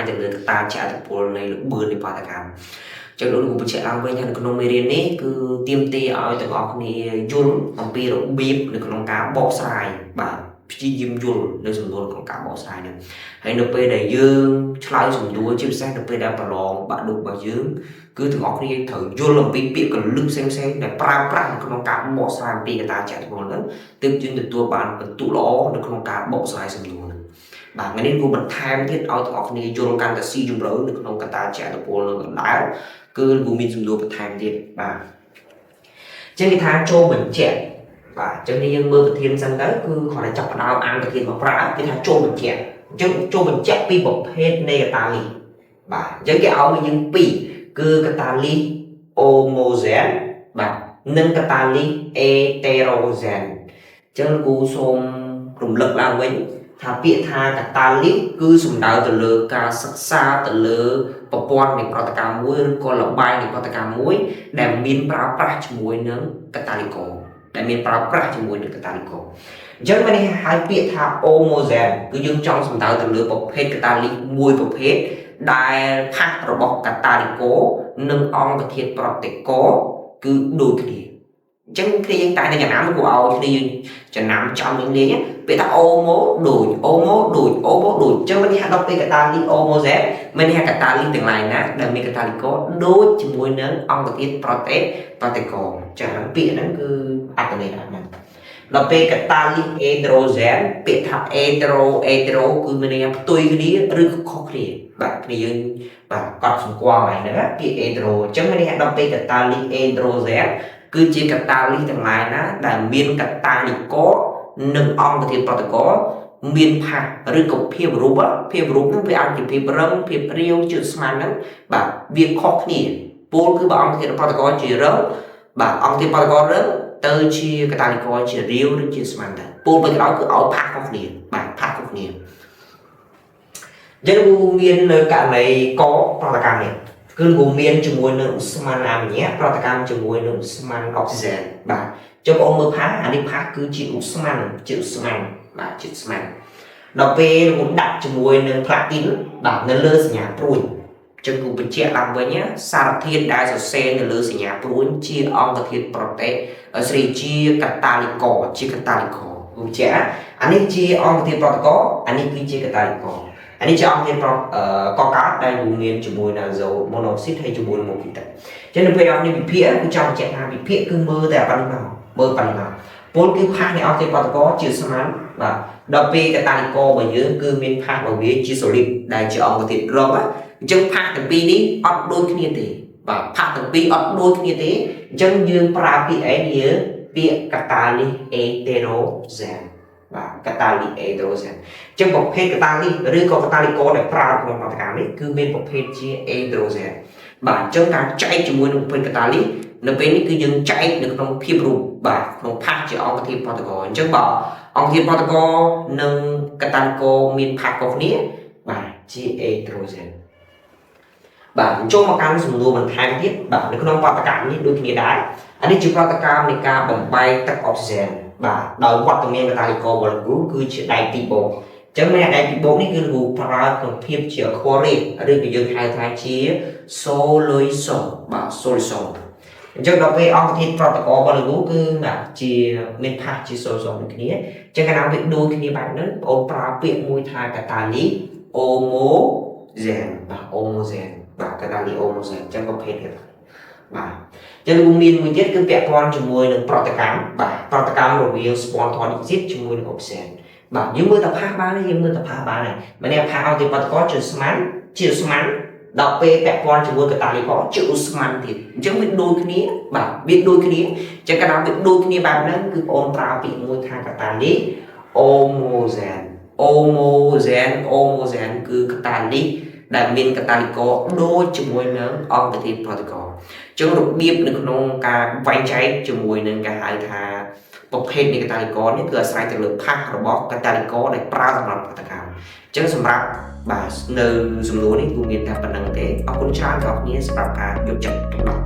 យទៅលើកត្តាជាអត្តពលនៃល្បឿននៃបាតុកម្មចឹងលោកគ្រូបញ្ជាក់ឡើងវិញថានៅក្នុងមេរៀននេះគឺទាមទារឲ្យទាំងអស់គ្នាយល់អំពីរបៀបនៅក្នុងការបកស្រាយបាទព្យាយាមយល់នៅសំណួរក្នុងការបកស្រាយនេះហើយនៅពេលដែលយើងឆ្លើយសំណួរជាពិសេសនៅពេលដែលប្រឡងបាក់ឌុបរបស់យើងគឺទាំងអស់គ្នាត្រូវយល់អំពីពាក្យកលឹះផ្សេងៗដែលប្រើប្រាស់នៅក្នុងការបកស្រាយអំពីកត្តាចក្រពលហ្នឹងទើបយើងទទួលបានបន្ទុកល្អនៅក្នុងការបកស្រាយសំណួរហ្នឹងបាទថ្ងៃនេះគូបន្ថែមទៀតឲ្យទាំងអស់គ្នាយល់កាន់តែស៊ីជម្រៅនៅក្នុងកត្តាចក្រពលនឹងដដែលគឺគូមានសំណួរបន្ថែមទៀតបាទចឹងគេថាចូលបញ្ជាក់បាទចឹងនេះយើងមើលប្រធានសិនទៅគឺគ្រាន់តែចាប់ផ្ដើមអានប្រធានមកប្រើគេថាចូលបញ្ជាក់អញ្ចឹងចូលបញ្ជាក់ពីប្រភេទនៃកត្តាលីបាទអញ្ចឹងគេឲ្យមកយើងពីរគឺកត្តាលីអូម៉ូហ្សែនបាទនិងកត្តាលីអេតេរ៉ូហ្សែនអញ្ចឹងគូសូមរំលឹកឡើងវិញថាពាក្យថាកត្តាលីគឺសំដៅទៅលើការសិក្សាទៅលើប្រព័ន្ធនៃប្រតិកម្មមួយឬក៏លបាយនៃប្រតិកម្មមួយដែលមានប្រើប្រាស់ជាមួយនឹងកតាលីកូដែលមានប្រើប្រាស់ជាមួយនឹងកតាលីកូអញ្ចឹងមានន័យថាពាក្យថាអូម៉ូហ្សែនគឺយើងចង់សំដៅទៅលើប្រភេទកតាលីមួយប្រភេទដែលផាសរបស់កតាលីកូនិងអង្គធាតុប្រតិកូគឺដូចគ្នាអញ្ចឹងគ្នាយើងតែចំណាំគួរឲ្យគ្នាយើងចំណាំចំនឹងលេងពាក្យថាអូម៉ូដូចអូម៉ូដូចអូម៉ូដូចអញ្ចឹងមានន័យថាដល់ពេលកតាលីអូម៉ូហ្សែនមានន័យថាកតាលីទាំងឡាយណាដែលមានកតាលីកូដូចជាមួយនឹងអង្គធាតុប្រតិកូចា៎ពាក្យហ្នឹងគឺអត្ថន័យហ្នឹងដល់ពេលកតាលីអេដ្រូហ្សែនពាក្យថាអេដ្រូគឺមានន័យថាផ្ទុយគ្នាឬខុសគ្នាបាទគ្នាយើងបាទកត់សម្គាល់ហ្នឹងណាពាក្យអេដ្រូអញ្ចឹងមានន័យថាដល់ពេលកតាលីអេដ្រូហ្សែនគឺជាកតាលីទាំងឡាយណាដែលមានកតាលីកូនិងអង្គធាតុប្រតិកូមានផាសឬក៏ភាពរូបហ្នឹងវាអាចជាភាពរឹងភាពរាវជឿស្មានហ្នឹងបាទវាខុសគ្នាពោលគឺបើអង្គធាតុប្រតិកូជារឹងបាទអង្គធាតុប្រតិកូរឹងទៅជាកតាលីកូជារាវឬជាស្មានដែរពោលទៅក្រោយគឺឲ្យផាសខុសគ្នាបាទផាសខុសគ្នាអញ្ចឹងវាមាននៅករណីកប្រតិកម្មនេះគឺវាមានជាមួយនឹងឧស្ម័នអាម៉ូញ៉ាប្រតិកម្មជាមួយនឹងឧស្ម័នអុកស៊ីហ្សែនបាទចុះបងមើលផាសអានេះផាសគឺជាឧស្ម័នបាទជាឧស្ម័នដល់ពេលវាដាក់ជាមួយនឹងផ្លាទីនបាទនៅលើសញ្ញាព្រួយចឹងគូបញ្ជាក់ឡើងវិញសារធាតុដែលសរសេរនៅលើសញ្ញាព្រួយជាអង្គធាតុប្រតិស្រីជាកតាលីកូគូបញ្ជាក់អានេះជាអង្គធាតុប្រតិកូអានេះគឺជាកតាលីកូអានេះជាអង្គធាតុកកដែលមានជាមួយនឹងអាសូតម៉ូណូអុកស៊ីតហើយជាមួយនឹងម៉ូគីតចឹងនៅពេលអង្គនេះវិភាគគឺចង់បញ្ជាក់ថាវិភាគគឺមើលតែប៉ុណ្្នឹងមើលប៉ុណ្្នឹងពលគឺផាសនៃអង្គធាតុប្រតិកូជាស្មានបាទដល់ពេលកតាលីកូរបស់យើងគឺមានផាសរបស់វាជា solid ដែលជាអង្គធាតុរឹងអញ្ចឹងផាសទាំងពីរនេះអត់ដូចគ្នាទេបាទផាសទាំងពីរអត់ដូចគ្នាទេអញ្ចឹងយើងប្រើពាក្យអីយើងពាក្យកតាលីអេតេរ៉ូហ្សែនបាទកតាលីអេដ្រូហ្សែនអញ្ចឹងប្រភេទកតាលីឬក៏កតាលីកូដែលប្រើក្នុងប្រតិកម្មនេះគឺមានប្រភេទជាអេដ្រូហ្សែនបាទអញ្ចឹងការចែកជាមួយនឹងប្រភេទកតាលីនៅពេលនេះគឺយើងចែកនៅក្នុងភាពរូបបាទក្នុងផាសជាអង្គធាតុប្រតិកូអញ្ចឹងបើអង្គធាតុប្រតិកូនិងកតាលីកូមានផាសខុសគ្នាបាទជាអេដ្រូហ្សែនបាទចូលមកកាន់សំណួរបន្ថែមទៀតបាទនៅក្នុងប្រតិកម្មនេះដូចគ្នាដែរអានេះជាប្រតិកម្មនៃការបំបែកទឹកអុកស៊ីហ្សែនបាទដោយវត្តមានកតាលីកូរបស់លោកគ្រូគឺជាដៃពីរបូកអញ្ចឹងមានដៃពីរបូកនេះគឺលោកគ្រូប្រើក្នុងភាពជាអក្សររេតឬក៏យើងហៅថាជាសូលុយសូបាទសូលុយសូអញ្ចឹងដល់ពេលអង្គធាតុប្រតិកូរបស់លោកគ្រូគឺបាទជាមានផាសជាសូលុយសូដូចគ្នាអញ្ចឹងកាលណាវាដូចគ្នាបែបហ្នឹងបងប្រើពាក្យមួយថាកតាលីអូម៉ូហ្សែនបាទអូម៉ូហ្សែនបាទកតាលីអូម៉ូហ្សែនអញ្ចឹងប្រភេទនេះបាទចឹងវាមានមួយទៀតគឺពាក់ព័ន្ធជាមួយនឹងប្រតិកម្មបាទប្រតិកម្មរវាងស្ពាន់ធនឌីស៊ីតជាមួយនឹងអុកស៊ីហ្សែនបាទយើងមើលតែផាសបានទេយើងមើលតែផាសបានហើយមិនថាផាសអង្គធាតុប្រតិកូជាស្មានដល់ពេលពាក់ព័ន្ធជាមួយកតាលីកូជាឧស្ម័នទៀតអញ្ចឹងវាដូចគ្នាបាទវាដូចគ្នាចឹងកាលណាវាដូចគ្នាបែបហ្នឹងគឺបងប្រើពាក្យមួយថាកតាលីអូម៉ូហ្សែនគឺកតាលីដែលមានកតាលីកូដូចជាមួយនឹងអង្គធាតុប្រតិកូចឹងរបៀបនៅក្នុងការបែងចែកជាមួយនឹងការហៅថាប្រភេទនៃកតាលីកូនេះគឺអាស្រ័យទៅលើផាសរបស់កតាលីកូដែលប្រើសម្រាប់ប្រតិកម្មចឹងសម្រាប់បាទនៅសំណួរនេះគឺមានតែប៉ុណ្្នឹងទេអរគុណច្រើនដល់អ្នកសម្រាប់ការយកចិត្តទុកដាក់